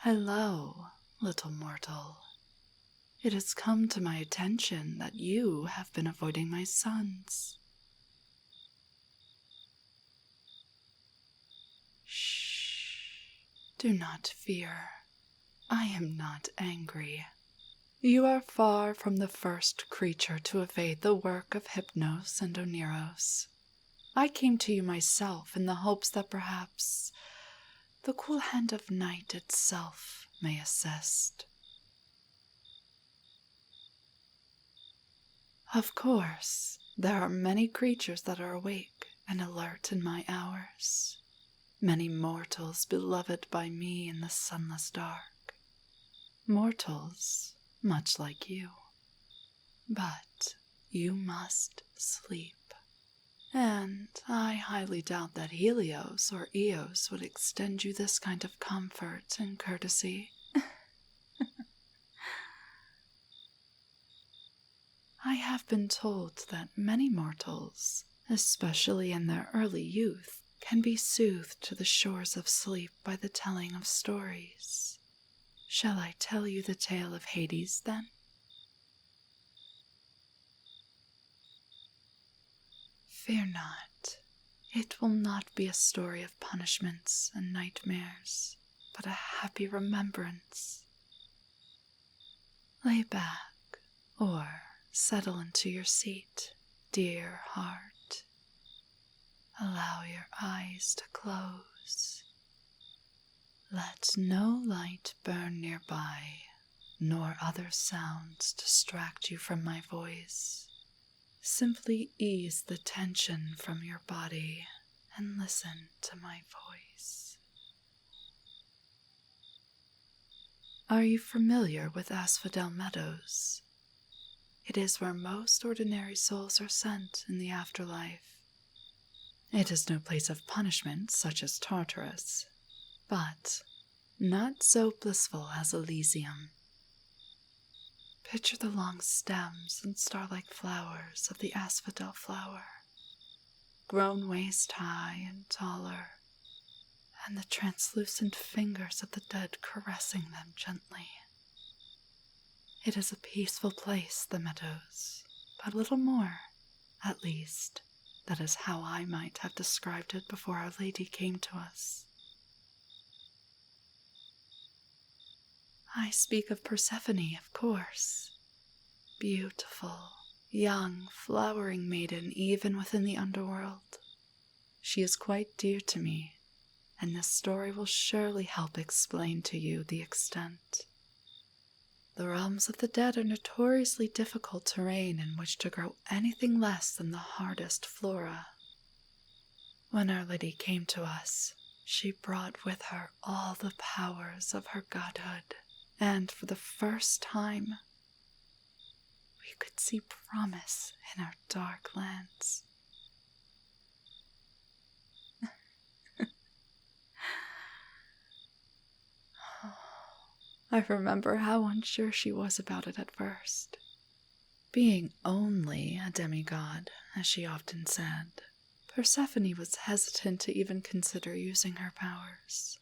Hello, little mortal. It has come to my attention that you have been avoiding my sons. Shh. Do not fear. I am not angry. You are far from the first creature to evade the work of Hypnos and Oneros. I came to you myself in the hopes that perhaps the cool hand of night itself may assist. Of course, there are many creatures that are awake and alert in my hours. Many mortals beloved by me in the sunless dark. Mortals much like you. But you must sleep. And I highly doubt that Helios or Eos would extend you this kind of comfort and courtesy. I have been told that many mortals, especially in their early youth, can be soothed to the shores of sleep by the telling of stories. Shall I tell you the tale of Hades, then? Fear not. It will not be a story of punishments and nightmares, but a happy remembrance. Lay back, or settle into your seat, dear heart. Allow your eyes to close. Let no light burn nearby, nor other sounds distract you from my voice. Simply ease the tension from your body and listen to my voice. Are you familiar with Asphodel Meadows? It is where most ordinary souls are sent in the afterlife. It is no place of punishment such as Tartarus, but not so blissful as Elysium. Picture the long stems and star-like flowers of the asphodel flower, grown waist-high and taller, and the translucent fingers of the dead caressing them gently. It is a peaceful place, the meadows, but little more, at least. That is how I might have described it before Our Lady came to us. I speak of Persephone, of course. Beautiful, young, flowering maiden even within the underworld. She is quite dear to me, and this story will surely help explain to you the extent. The realms of the dead are notoriously difficult terrain in which to grow anything less than the hardest flora. When Our Lady came to us, she brought with her all the powers of her godhood, and for the first time, we could see promise in our dark lands. I remember how unsure she was about it at first. Being only a demigod, as she often said, Persephone was hesitant to even consider using her powers.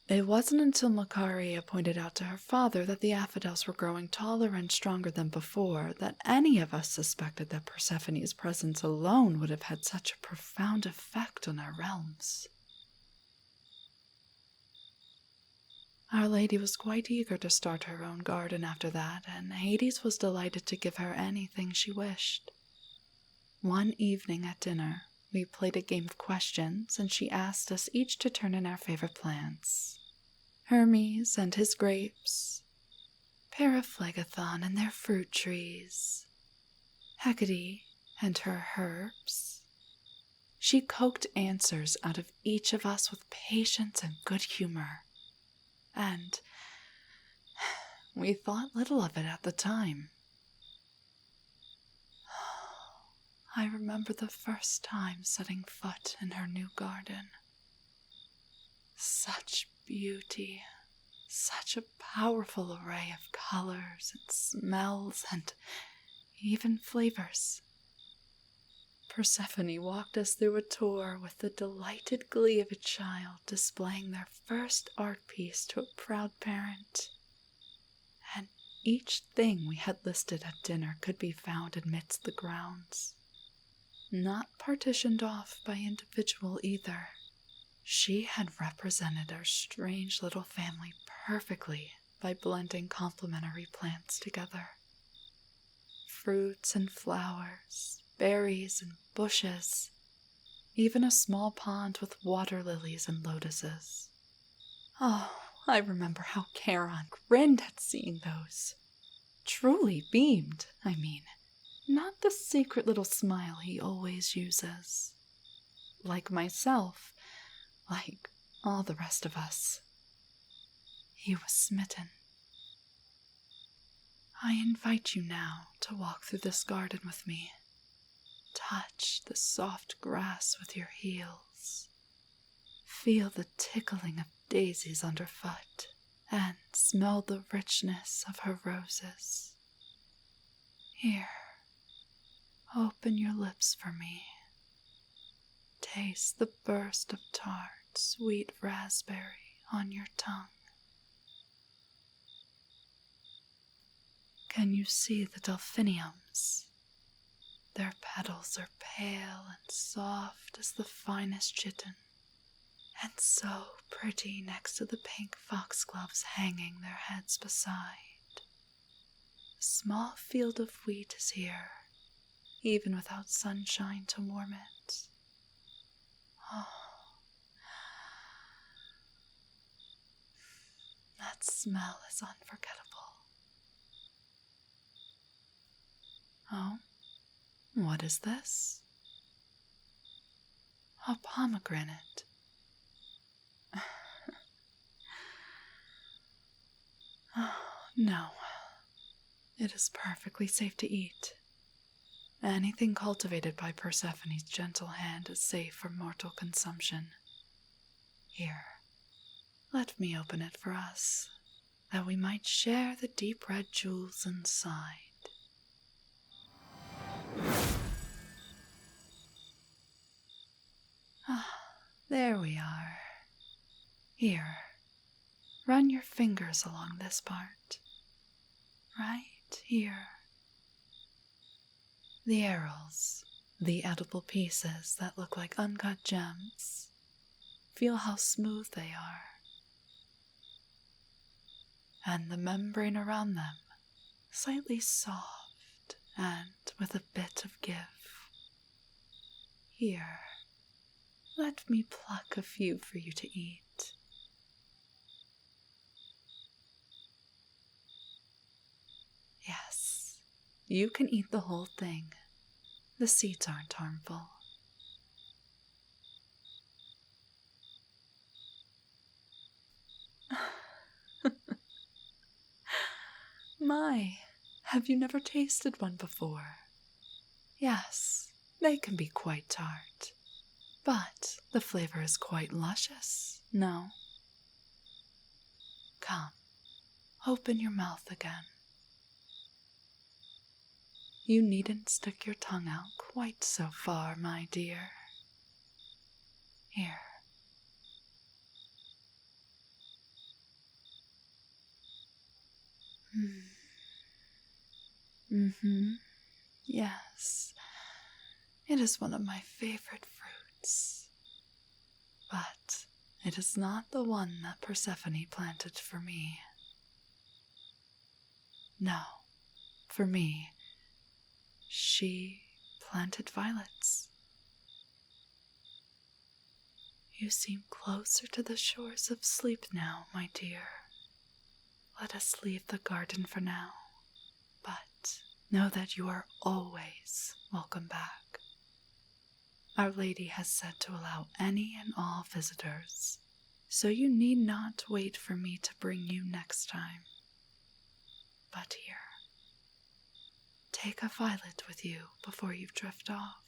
It wasn't until 𝐚𝐼𝐴 pointed out to her father that the aphrodels were growing taller and stronger than before that any of us suspected that Persephone's presence alone would have had such a profound effect on our realms. Our Lady was quite eager to start her own garden after that, and Hades was delighted to give her anything she wished. One evening at dinner, we played a game of questions, and she asked us each to turn in our favorite plants. Hermes and his grapes, Periphlagathon and their fruit trees, Hecate and her herbs. She coaxed answers out of each of us with patience and good humor. And we thought little of it at the time. I remember the first time setting foot in her new garden. Such beauty, such a powerful array of colors and smells and even flavors. Persephone walked us through a tour with the delighted glee of a child displaying their first art piece to a proud parent. And each thing we had listed at dinner could be found amidst the grounds, not partitioned off by individual either. She had represented our strange little family perfectly by blending complementary plants together. Fruits and flowers, berries and bushes, even a small pond with water lilies and lotuses. Oh, I remember how 𝐚𝐻𝐿 grinned at seeing those. Truly beamed, I mean, not the secret little smile he always uses. Like myself, like all the rest of us, he was smitten. I invite you now to walk through this garden with me. Touch the soft grass with your heels. Feel the tickling of daisies underfoot, and smell the richness of her roses. Here, open your lips for me. Taste the burst of tart, sweet raspberry on your tongue. Can you see the delphiniums? Their petals are pale and soft as the finest chitin, and so pretty next to the pink foxgloves hanging their heads beside. A small field of wheat is here, even without sunshine to warm it. Oh, that smell is unforgettable. Oh, what is this? A pomegranate. Oh, no. It is perfectly safe to eat. Anything cultivated by Persephone's gentle hand is safe for mortal consumption. Here, let me open it for us, that we might share the deep red jewels inside. Ah, there we are. Here, run your fingers along this part. Right here. The arils, the edible pieces that look like uncut gems. Feel how smooth they are. And the membrane around them, slightly soft and with a bit of give. Here, let me pluck a few for you to eat. Yes, you can eat the whole thing. The seeds aren't harmful. My, have you never tasted one before? Yes, they can be quite tart, but the flavor is quite luscious, no? Come, open your mouth again. You needn't stick your tongue out quite so far, my dear. Here. Yes, it is one of my favorite fruits. But it is not the one that Persephone planted for me. No, for me, she planted violets. You seem closer to the shores of sleep now, my dear. Let us leave the garden for now, but know that you are always welcome back. Our Lady has said to allow any and all visitors, so you need not wait for me to bring you next time. But here, take a violet with you before you drift off.